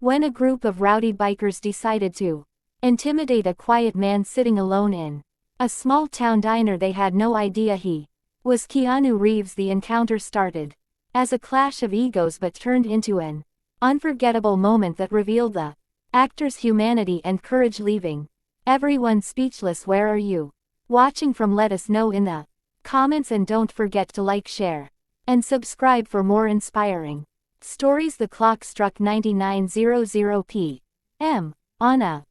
when a group of rowdy bikers decided to intimidate a quiet man sitting alone in a small-town diner. They had no idea he was Keanu Reeves. The encounter started as a clash of egos but turned into an unforgettable moment that revealed the actor's humanity and courage, leaving everyone speechless. Where are you watching from? Let us know in the comments, and don't forget to like, share, and subscribe for more inspiring stories. The clock struck 09:00 p.m. on a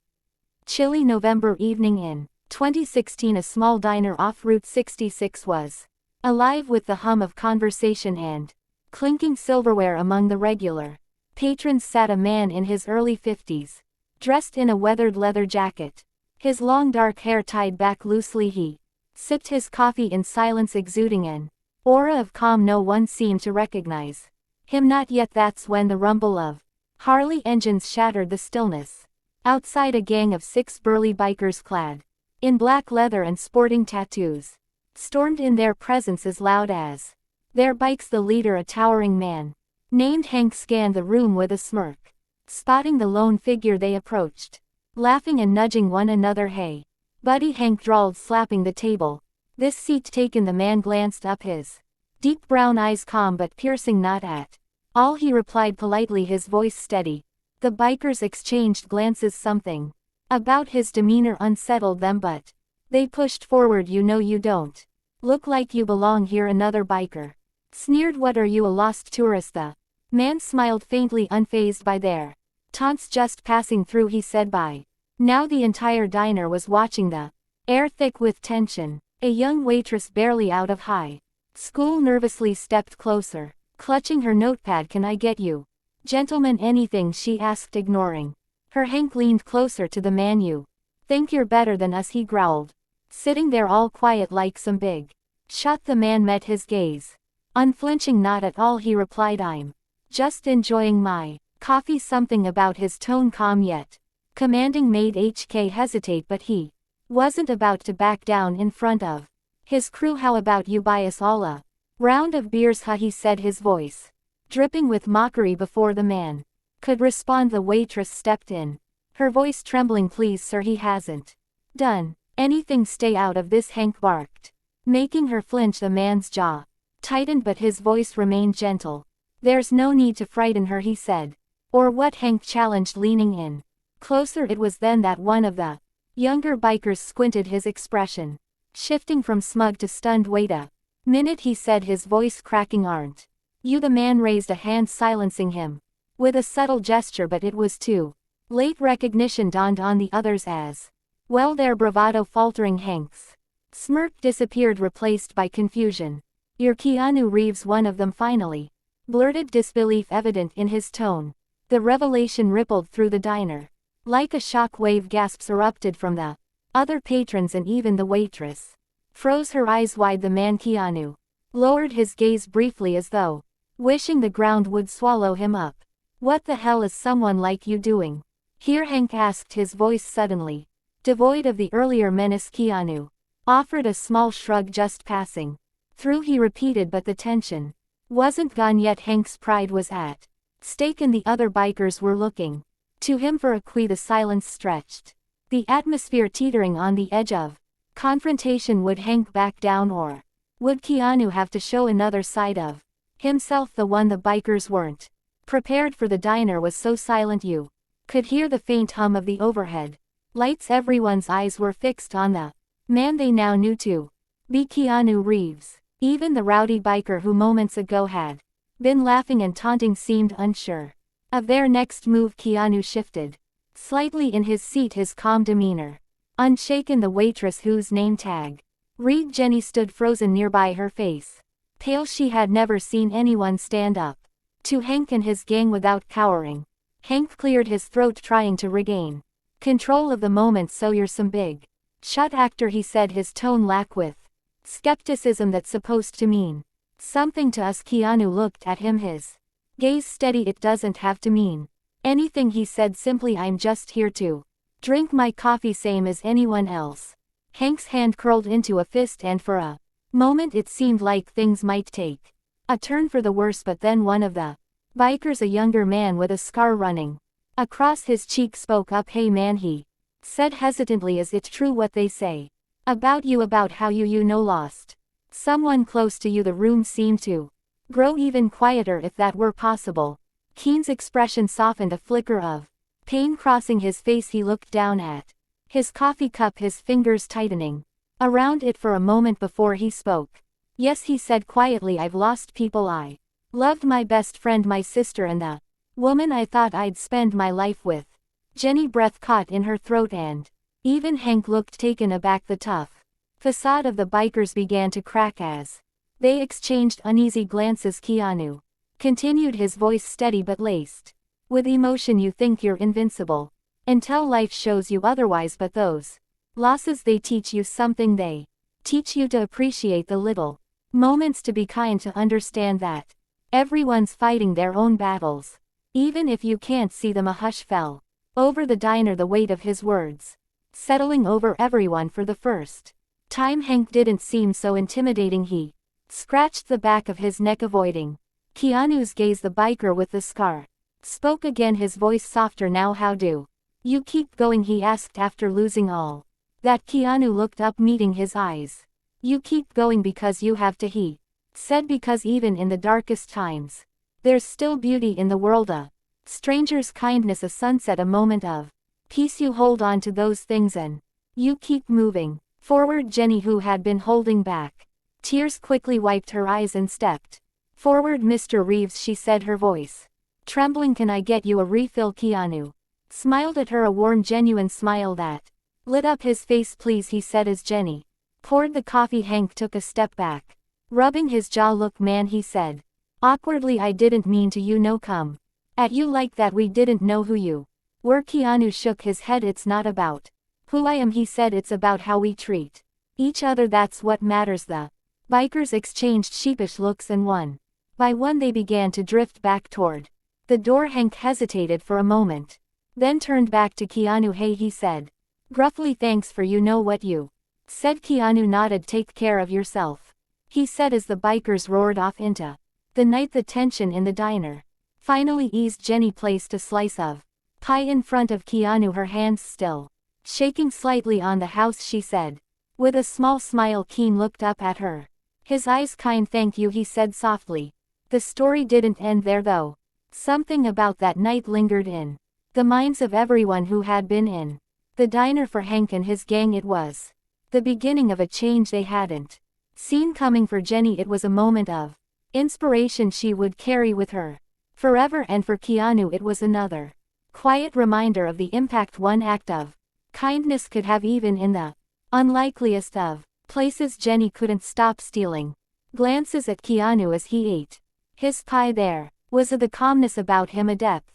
chilly November evening in 2016. A small diner off Route 66 was alive with the hum of conversation and clinking silverware. Among the regular patrons sat a man in his early 50s, dressed in a weathered leather jacket, his long dark hair tied back loosely. He sipped his coffee in silence, exuding an aura of calm. No one seemed to recognize him. Not yet. That's when the rumble of Harley engines shattered the stillness. Outside, a gang of 6 burly bikers clad in black leather and sporting tattoos stormed in, their presence as loud as their bikes. The leader, a towering man named Hank, scanned the room with a smirk. Spotting the lone figure, they approached, laughing and nudging one another. "Hey, buddy," Hank drawled, slapping the table. "This seat taken." The man glanced up, his deep brown eyes calm but piercing. "Not at all," he replied politely, his voice steady. The bikers exchanged glances. Something about his demeanor unsettled them, but they pushed forward. "You know, you don't look like you belong here," another biker sneered. "What are you, a lost tourist?" The man smiled faintly, unfazed by their taunts. "Just passing through," he said. By now the entire diner was watching, the air thick with tension. A young waitress, barely out of high school, nervously stepped closer, clutching her notepad. "Can I get you gentlemen anything?" she asked, ignoring her. Hank leaned closer to the man. "You think you're better than us?" he growled, sitting there all quiet like some big shot. The man met his gaze, unflinching. "Not at all," he replied. "I'm just enjoying my coffee." Something about his tone, calm yet commanding, made HK hesitate, but he wasn't about to back down in front of his crew. "How about you buy us all a round of beers, huh?" he said, his voice dripping with mockery. Before the man could respond, the waitress stepped in, her voice trembling. "Please sir, he hasn't done anything. Stay out of this," Hank barked, making her flinch. The man's jaw tightened, but his voice remained gentle. "There's no need to frighten her," he said. "Or what?" Hank challenged, leaning in closer. It was then that one of the younger bikers squinted, his expression shifting from smug to stunned. "Wait a minute," he said, his voice cracking. "Aren't you?" The man raised a hand, silencing him with a subtle gesture, but it was too late. Recognition dawned on the others as well, their bravado faltering. Hank's smirk disappeared, replaced by confusion. "You're Keanu Reeves," one of them finally blurted, disbelief evident in his tone. The revelation rippled through the diner like a shock wave. Gasps erupted from the other patrons, and even the waitress froze, her eyes wide. The man, Keanu, lowered his gaze briefly, as though wishing the ground would swallow him up. "What the hell is someone like you doing here?" Hank asked, his voice suddenly devoid of the earlier menace. Keanu offered a small shrug. "Just passing through," he repeated, but the tension wasn't gone yet. Hank's pride was at stake, and the other bikers were looking to him for a clue. The silence stretched, the atmosphere teetering on the edge of confrontation. Would Hank back down, or would Keanu have to show another side of himself, the one the bikers weren't prepared for? The diner was so silent you could hear the faint hum of the overhead lights. Everyone's eyes were fixed on the man they now knew to be Keanu Reeves. Even the rowdy biker who moments ago had been laughing and taunting seemed unsure of their next move. Keanu shifted slightly in his seat, his calm demeanor unshaken. The waitress, whose name tag read Jenny, stood frozen nearby, her face pale. She had never seen anyone stand up to Hank and his gang without cowering. Hank cleared his throat, trying to regain control of the moment. "So you're some big shot actor," he said, his tone lack with skepticism. "That's supposed to mean something to us?" Keanu looked at him, his gaze steady. "It doesn't have to mean anything," he said simply. "I'm just here to drink my coffee, same as anyone else." Hank's hand curled into a fist, and for a moment it seemed like things might take a turn for the worse. But then one of the bikers, a younger man with a scar running Across his cheek spoke up, "Hey man," he said hesitantly. "Is it true what they say about you, about how you know lost someone close to you?" The room seemed to grow even quieter, if that were possible. Keen's expression softened, a flicker of pain crossing his face. He looked down at his coffee cup, his fingers tightening around it for a moment before he spoke. "Yes," he said quietly, "I've lost people I loved, my best friend, my sister, and the woman I thought I'd spend my life with." Jenny breath caught in her throat, and even Hank looked taken aback. The tough facade of the bikers began to crack as they exchanged uneasy glances. Keanu continued, his voice steady but laced with emotion. "You think you're invincible until life shows you otherwise, but those losses, they teach you something. They teach you to appreciate the little moments, to be kind, to understand that everyone's fighting their own battles, even if you can't see them." A hush fell over the diner, the weight of his words settling over everyone. For the first time Hank didn't seem so intimidating. He scratched the back of his neck, avoiding Keanu's gaze. The biker with the scar spoke again, his voice softer now. "How do you keep going?" he asked after losing all that. Keanu looked up, meeting his eyes. "You keep going because you have to," he said, "because even in the darkest times, there's still beauty in the world, a stranger's kindness, a sunset, a moment of peace. You hold on to those things and you keep moving forward." Jenny, who had been holding back tears, quickly wiped her eyes and stepped forward. "Mr. Reeves," she said, her voice trembling, "can I get you a refill?" Keanu smiled at her, a warm, genuine smile that lit up his face. "Please," he said as Jenny poured the coffee. Hank took a step back, rubbing his jaw. "Look man," he said awkwardly, "I didn't mean to, come at you like that. We didn't know who you were." Keanu shook his head. "It's not about who I am," he said, "it's about how we treat each other. That's what matters." The bikers exchanged sheepish looks, and one by one they began to drift back toward the door. Hank hesitated for a moment, then turned back to Keanu. "Hey," he said gruffly, "thanks for you know what you said." Keanu nodded. "Take care of yourself," he said as the bikers roared off into the night. The tension in the diner finally eased. Jenny placed a slice of pie in front of Keanu, her hands still shaking slightly. "On the house," she said with a small smile. Keen looked up at her, his eyes kind. "Thank you," he said softly. The story didn't end there though. Something about that night lingered in the minds of everyone who had been in the diner. For Hank and his gang, it was the beginning of a change they hadn't seen coming. For Jenny, it was a moment of inspiration she would carry with her forever, and for Keanu it was another quiet reminder of the impact one act of kindness could have, even in the unlikeliest of places. Jenny couldn't stop stealing glances at Keanu as he ate his pie. There was the calmness about him, a depth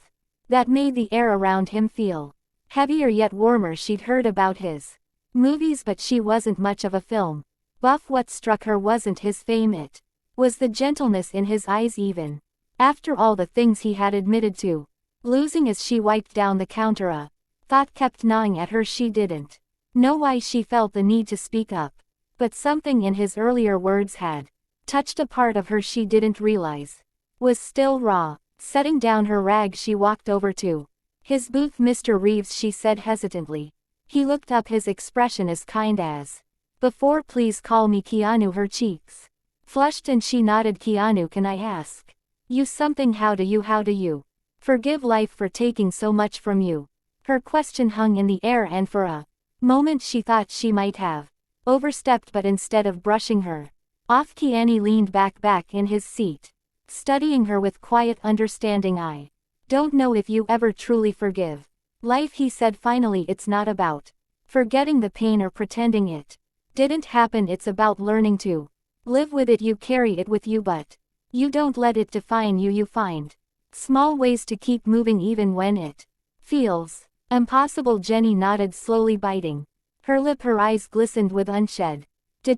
that made the air around him feel heavier yet warmer. She'd heard about his movies, but she wasn't much of a film buff. What struck her wasn't his fame, it was the gentleness in his eyes, even after all the things he had admitted to losing. As she wiped down the counter, a thought kept gnawing at her. She didn't know why she felt the need to speak up, but something in his earlier words had touched a part of her she didn't realize was still raw. Setting down her rag, she walked over to his booth. "Mr. Reeves," she said hesitantly. He looked up, his expression as kind as before. "Please call me Keanu." Her cheeks flushed and she nodded. "Keanu, can I ask you something? How do you forgive life for taking so much from you?" Her question hung in the air, and for a moment she thought she might have overstepped, but instead of brushing her off, Keanu leaned back in his seat, studying her with quiet, understanding. "I don't know if you ever truly forgive life," he said finally. "It's not about forgetting the pain or pretending it didn't happen. It's about learning to live with it. You carry it with you, but you don't let it define you. You find small ways to keep moving even when it feels impossible." Jenny nodded, slowly biting her lip. Her eyes glistened with unshed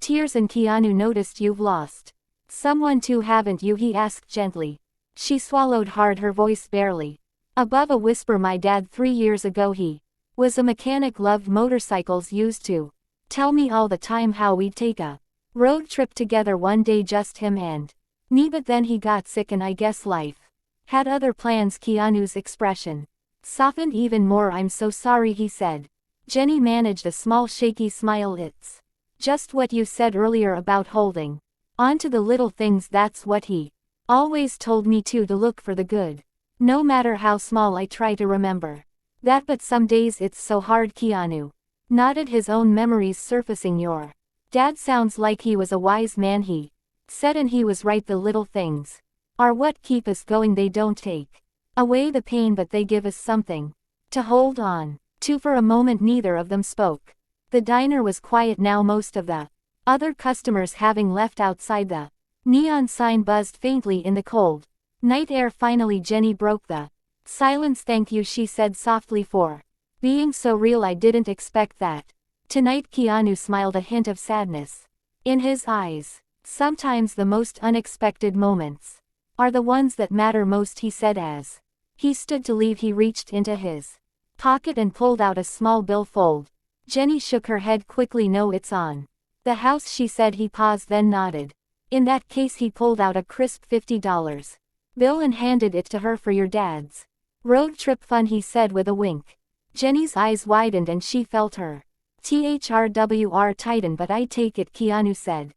tears. "And Keanu noticed you've lost someone too, haven't you?" he asked gently. She swallowed hard, her voice barely above a whisper. "My dad, 3 years ago. He was a mechanic, loved motorcycles, used to tell me all the time how we'd take a road trip together one day, just him and me, but then he got sick and I guess life had other plans." Keanu's expression softened even more. I'm so sorry, he said. Jenny managed a small shaky smile. It's just what you said earlier about holding on to the little things. That's what he always told me to look for the good. No matter how small, I try to remember that, but some days it's so hard. Keanu nodded, his own memories surfacing. Your dad sounds like he was a wise man, he said, and he was right. The little things are what keep us going. They don't take away the pain, but they give us something to hold on to. For a moment neither of them spoke. The diner was quiet now, most of the other customers having left. Outside, the neon sign buzzed faintly in the cold night air. Finally Jenny broke the silence. Thank you, she said softly, for being so real. I didn't expect that tonight. Keanu smiled, a hint of sadness in his eyes. Sometimes the most unexpected moments are the ones that matter most, he said as he stood to leave. He reached into his pocket and pulled out a small billfold. Jenny shook her head quickly. No, it's on the house, she said. He paused, then nodded. In that case, he pulled out a crisp $50 bill and handed it to her. For your dad's road trip fund, he said with a wink. Jenny's eyes widened and she felt her throat tighten. But I take it, Keanu said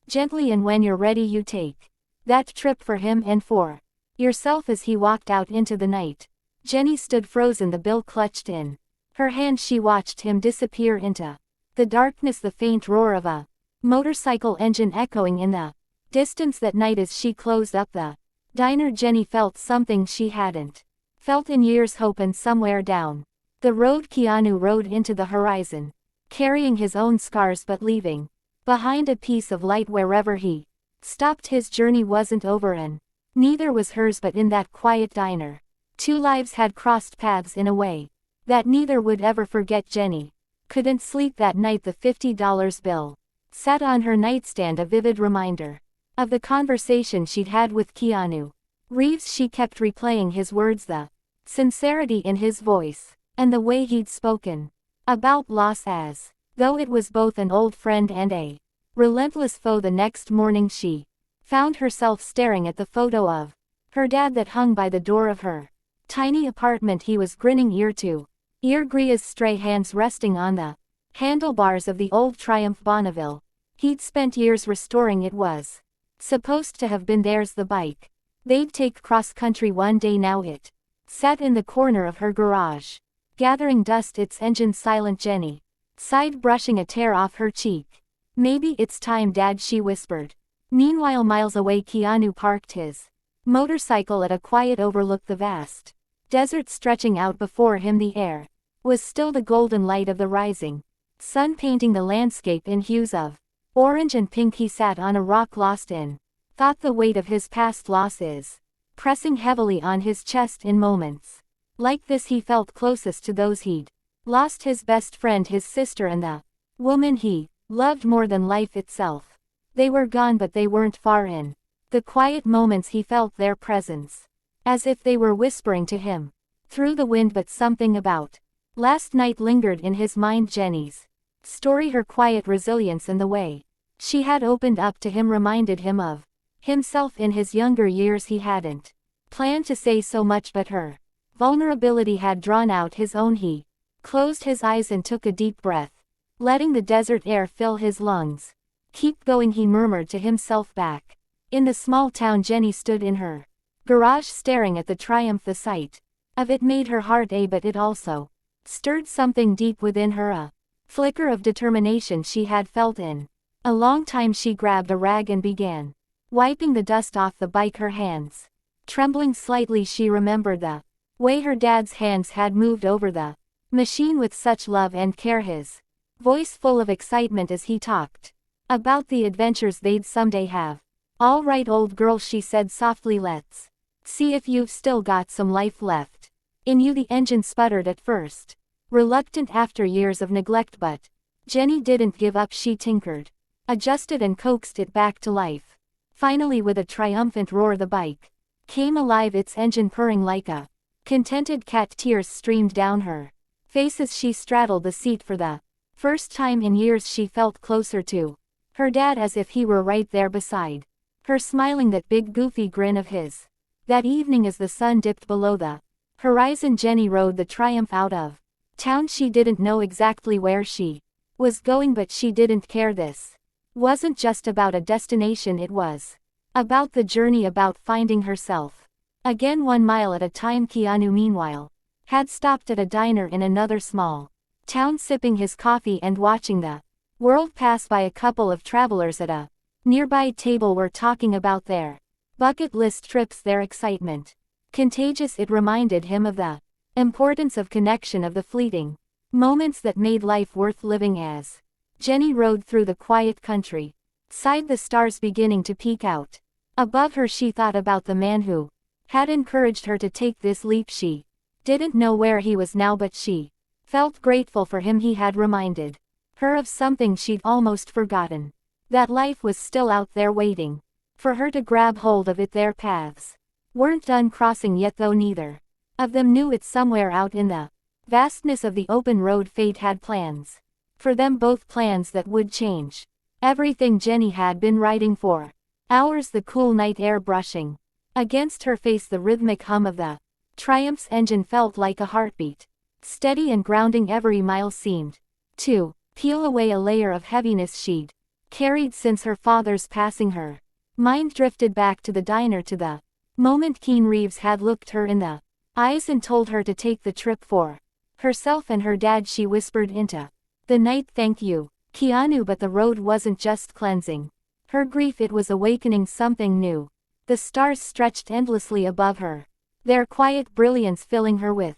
gently, and when you're ready you take that trip for him and for yourself. As he walked out into the night, Jenny stood frozen, the bill clutched in her hand. She watched him disappear into the darkness, the faint roar of a motorcycle engine echoing in the distance. That night, as she closed up the diner, Jenny felt something she hadn't felt in years, hope. And somewhere down the road Keanu rode into the horizon, carrying his own scars but leaving behind a piece of light wherever he stopped. His journey wasn't over, and neither was hers, but in that quiet diner, two lives had crossed paths in a way that neither would ever forget. Jenny couldn't sleep that night. The $50 bill sat on her nightstand, a vivid reminder of the conversation she'd had with Keanu Reeves. She kept replaying his words, the sincerity in his voice, and the way he'd spoken about loss, as though it was both an old friend and a relentless foe. The next morning she found herself staring at the photo of her dad that hung by the door of her tiny apartment. He was grinning ear to ear, Gria's stray hands resting on the handlebars of the old Triumph Bonneville he'd spent years restoring. It was supposed to have been theirs, the bike they'd take cross-country one day. Now it sat in the corner of her garage, gathering dust, its engine silent. Jenny sighed, brushing a tear off her cheek. Maybe it's time, Dad, she whispered. Meanwhile, miles away, Keanu parked his motorcycle at a quiet overlook. The vast desert stretching out before him. The air was still, the golden light of the rising sun painting the landscape in hues of orange and pink. He sat on a rock, lost in thought. The weight of his past losses pressing heavily on his chest. In moments like this he felt closest to those he'd lost, his best friend, his sister, and the woman he loved more than life itself. They were gone, but they weren't far. In the quiet moments he felt their presence, as if they were whispering to him through the wind. But something about last night lingered in his mind. Jenny's story, her quiet resilience, and the way she had opened up to him reminded him of himself in his younger years. He hadn't planned to say so much, but her vulnerability had drawn out his own. He closed his eyes and took a deep breath, letting the desert air fill his lungs. Keep going, he murmured to himself. Back in the small town, Jenny stood in her garage staring at the Triumph. The sight of it made her heart ache, but it also stirred something deep within her, a flicker of determination she had felt in a long time. She grabbed a rag and began wiping the dust off the bike, her hands trembling slightly. She remembered the way her dad's hands had moved over the machine with such love and care, his voice full of excitement as he talked about the adventures they'd someday have. All right, old girl, she said softly, let's see if you've still got some life left in you. The engine sputtered at first, reluctant after years of neglect, but Jenny didn't give up. She tinkered, adjusted, and coaxed it back to life. Finally, with a triumphant roar, the bike came alive, its engine purring like a contented cat. Tears streamed down her face as she straddled the seat. For the first time in years she felt closer to her dad, as if he were right there beside her, smiling that big goofy grin of his that evening as the sun dipped below the horizon. Jenny rode the Triumph out of town. She didn't know exactly where she was going, but she didn't care. This wasn't just about a destination, it was about the journey, about finding herself again 1 mile at a time. Keanu, meanwhile, had stopped at a diner in another small town, sipping his coffee and watching the world pass by. A couple of travelers at a nearby table were talking about their bucket list trips, their excitement contagious. It reminded him of the importance of connection, of the fleeting moments that made life worth living. As Jenny rode through the quiet country side, the stars beginning to peek out above her, she thought about the man who had encouraged her to take this leap. She didn't know where he was now, but she felt grateful for him. He had reminded her of something she'd almost forgotten, that life was still out there waiting for her to grab hold of it. Their paths weren't done crossing yet, though neither of them knew it. Somewhere out in the vastness of the open road, fate had plans for them both, plans that would change everything. Jenny had been riding for hours, the cool night air brushing against her face. The rhythmic hum of the Triumph's engine felt like a heartbeat, steady and grounding. Every mile seemed to peel away a layer of heaviness she'd carried since her father's passing. Her mind drifted back to the diner, to the moment Keanu Reeves had looked her in the eyes and told her to take the trip for herself and her dad. She whispered into the night, "Thank you, Keanu." But the road wasn't just cleansing her grief, it was awakening something new. The stars stretched endlessly above her, their quiet brilliance filling her with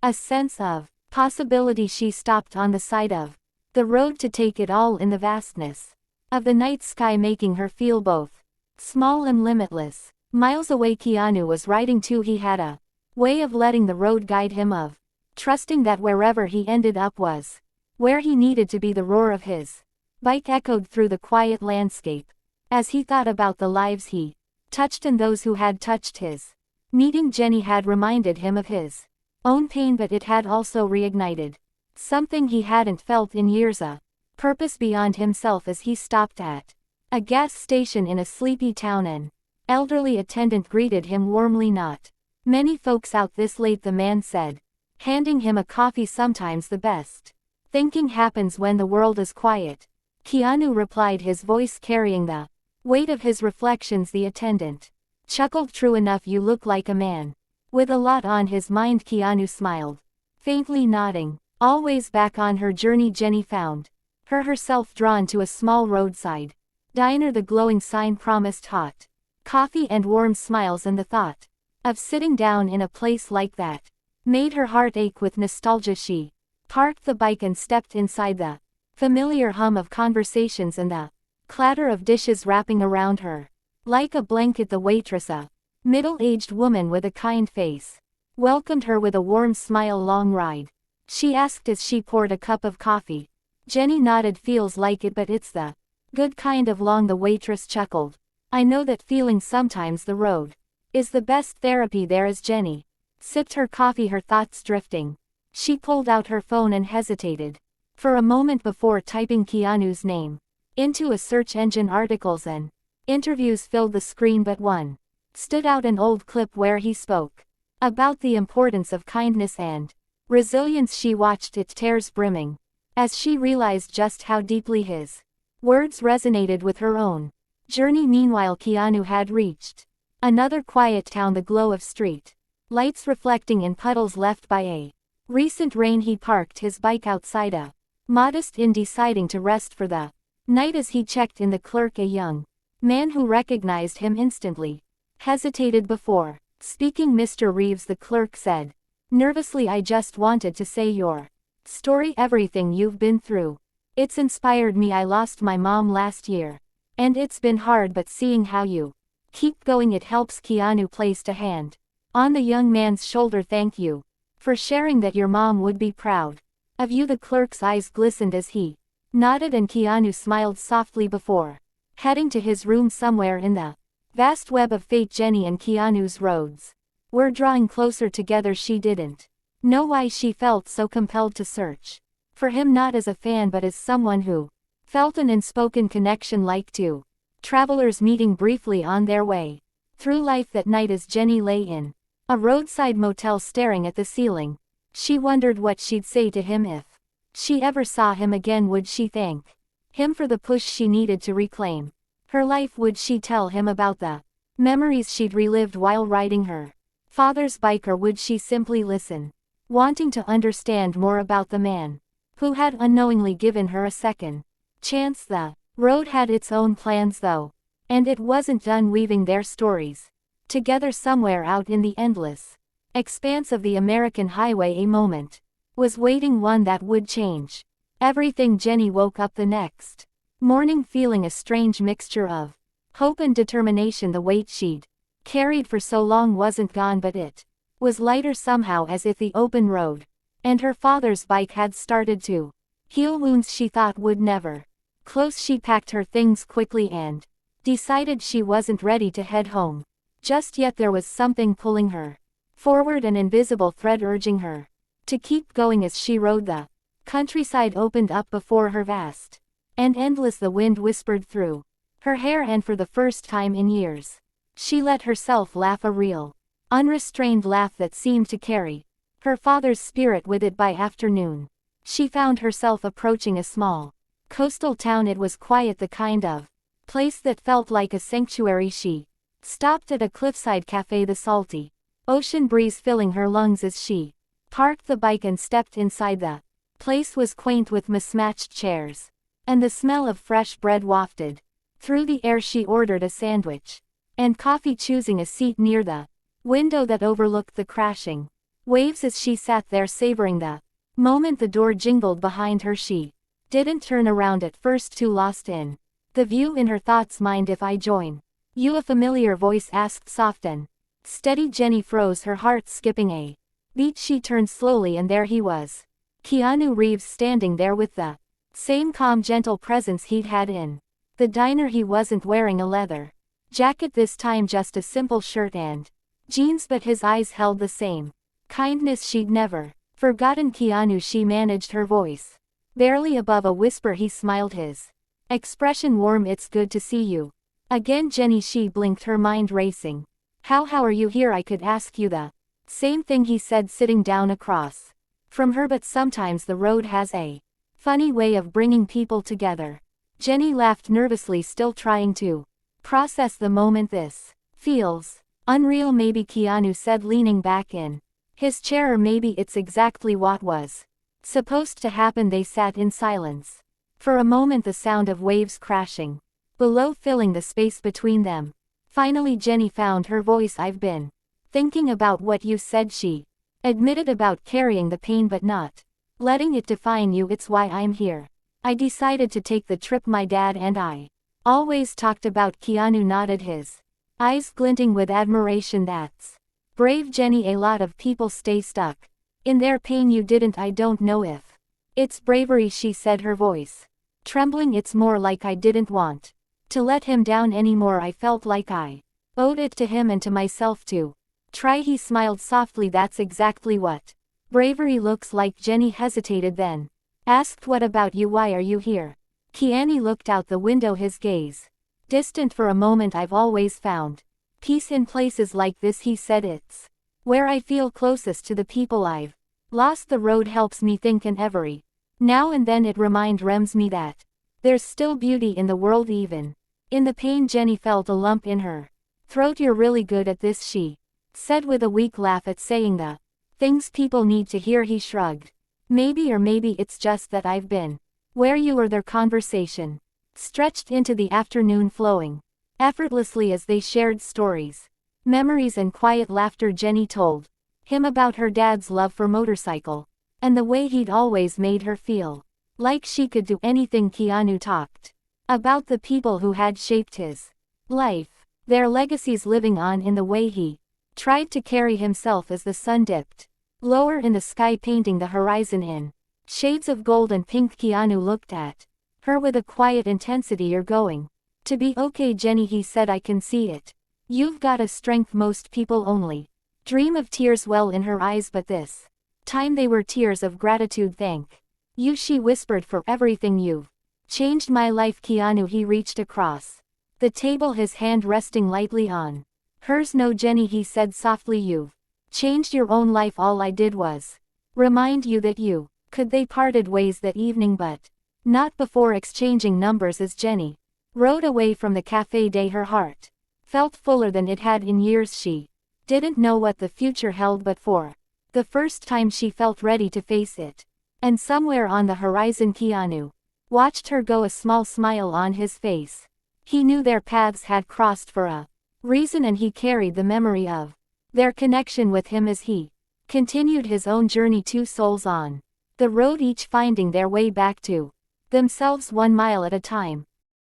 a sense of possibility. She stopped on the side of the road to take it all in, the vastness of the night sky making her feel both small and limitless. Miles away Keanu was riding too. He had a way of letting the road guide him, of trusting that wherever he ended up was where he needed to be. The roar of his bike echoed through the quiet landscape as he thought about the lives he touched and those who had touched his. Meeting Jenny had reminded him of his own pain, but it had also reignited something he hadn't felt in years, a purpose beyond himself. As he stopped at a gas station in a sleepy town, an elderly attendant greeted him warmly. "Not many folks out this late," the man said, handing him a coffee. "Sometimes the best thinking happens when the world is quiet," Keanu replied, his voice carrying the weight of his reflections. The attendant chuckled. "True enough, you look like a man with a lot on his mind." Keanu smiled, faintly nodding. Always back on her journey, Jenny found herself drawn to a small roadside diner. The glowing sign promised hot coffee and warm smiles, and the thought of sitting down in a place like that made her heart ache with nostalgia. She parked the bike and stepped inside. The familiar hum of conversations and the clatter of dishes wrapping around her like a blanket. The waitress, a middle-aged woman with a kind face, welcomed her with a warm smile. "Long ride?" she asked as she poured a cup of coffee. Jenny nodded. "Feels like it, but it's the good kind of long," the waitress chuckled. "I know that feeling. Sometimes the road is the best therapy there is." Jenny sipped her coffee, her thoughts drifting. She pulled out her phone and hesitated for a moment before typing Keanu's name into a search engine. Articles and interviews filled the screen, but one stood out, an old clip where he spoke about the importance of kindness and resilience. She watched it, tears brimming, as she realized just how deeply his words resonated with her own journey. Meanwhile, Keanu had reached another quiet town, the glow of street lights reflecting in puddles left by a recent rain. He parked his bike outside a modest inn, deciding to rest for the night. As he checked in, the clerk, a young man who recognized him instantly, hesitated before speaking. "Mr. Reeves," the clerk said nervously, "I just wanted to say your story, everything you've been through, it's inspired me. I lost my mom last year, and it's been hard, but seeing how you keep going, it helps." Keanu placed a hand on the young man's shoulder. "Thank you for sharing that. Your mom would be proud of you." The clerk's eyes glistened as he nodded, and Keanu smiled softly before heading to his room. Somewhere in the vast web of fate, Jenny and Keanu's roads were drawing closer together. She didn't know why she felt so compelled to search for him, not as a fan but as someone who felt an unspoken connection, like two travelers meeting briefly on their way through life. That night, as Jenny lay in A roadside motel staring at the ceiling. She wondered what she'd say to him if she ever saw him again. Would she thank him for the push she needed to reclaim her life? Would she tell him about the memories she'd relived while riding her father's bike, or would she simply listen, wanting to understand more about the man who had unknowingly given her a second chance? The road had its own plans though, and it wasn't done weaving their stories together somewhere out in the endless expanse of the American highway. A moment was waiting, one that would change everything. Jenny woke up the next morning feeling a strange mixture of hope and determination. The weight she'd carried for so long wasn't gone, but it was lighter somehow, as if the open road and her father's bike had started to heal wounds she thought would never close. She packed her things quickly and decided she wasn't ready to head home just yet. There was something pulling her forward, an invisible thread urging her to keep going. As she rode, the countryside opened up before her, vast and endless. The wind whispered through her hair, and for the first time in years, she let herself laugh, a real, unrestrained laugh that seemed to carry her father's spirit with it. By afternoon, she found herself approaching a small coastal town. It was quiet, the kind of place that felt like a sanctuary. She stopped at a cliffside cafe, the salty ocean breeze filling her lungs as she parked the bike and stepped inside. The place was quaint with mismatched chairs, and the smell of fresh bread wafted through the air. She ordered a sandwich and coffee, choosing a seat near the window that overlooked the crashing waves. As she sat there savoring the moment, the door jingled behind her. She didn't turn around at first, too lost in the view. In her thoughts, mind if I join you? A familiar voice asked, soft and steady. Jenny froze, her heart skipping a beat. She turned slowly, and there he was, Keanu Reeves, standing there with the same calm, gentle presence he'd had in the diner. He wasn't wearing a leather jacket this time, just a simple shirt and jeans, but his eyes held the same kindness she'd never forgotten. Keanu, she managed, her voice barely above a whisper. He smiled, his expression warm. It's good to see you again, Jenny. She blinked, her mind racing. How are you here? I could ask you the same thing, he said, sitting down across from her. But sometimes the road has a funny way of bringing people together. Jenny laughed nervously, still trying to process the moment. This feels unreal. Maybe, Keanu said, leaning back in his chair, or maybe it's exactly what was supposed to happen. They sat in silence for a moment, the sound of waves crashing below filling the space between them. Finally Jenny found her voice. I've been thinking about what you said, she admitted, about carrying the pain but not letting it define you. It's why I'm here. I decided to take the trip my dad and I always talked about. Keanu nodded, his eyes glinting with admiration. That's brave, Jenny. A lot of people stay stuck in their pain. You didn't. I don't know if it's bravery, she said, her voice trembling. It's more like I didn't want to let him down anymore. I felt like I owed it to him and to myself to try. He smiled softly. That's exactly what bravery looks like. Jenny hesitated, then asked, what about you? Why are you here? Keanu looked out the window, his gaze distant for a moment. I've always found peace in places like this, he said. It's where I feel closest to the people I've lost. The road helps me think, and every now and then it reminds me that there's still beauty in the world, even in the pain. Jenny felt a lump in her throat. You're really good at this, she said with a weak laugh at saying the things people need to hear. He shrugged. Maybe, or maybe it's just that I've been where you were. Their conversation stretched into the afternoon, flowing effortlessly as they shared stories, memories, and quiet laughter. Jenny told him about her dad's love for motorcycle, and the way he'd always made her feel like she could do anything. Keanu talked about the people who had shaped his life, their legacies living on in the way he tried to carry himself as the sun dipped lower in the sky, painting the horizon in shades of gold and pink. Keanu looked at her with a quiet intensity. You're going to be okay, Jenny, he said. I can see it. You've got a strength most people only dream of. Tears well in her eyes, but this time they were tears of gratitude. Thank you, she whispered, for everything you've changed my life. Keanu, he reached across the table, his hand resting lightly on hers. No, Jenny, he said softly, you've Changed your own life. All I did was remind you that you could. They parted ways that evening, but not before exchanging numbers as Jenny rode away from the cafe day. Her heart felt fuller than it had in years. She didn't know what the future held, but for the first time she felt ready to face it. And somewhere on the horizon Keanu watched her go, a small smile on his face. He knew their paths had crossed for a reason, and he carried the memory of their connection with him as he continued his own journey, two souls on the road, each finding their way back to themselves 1 mile at a time.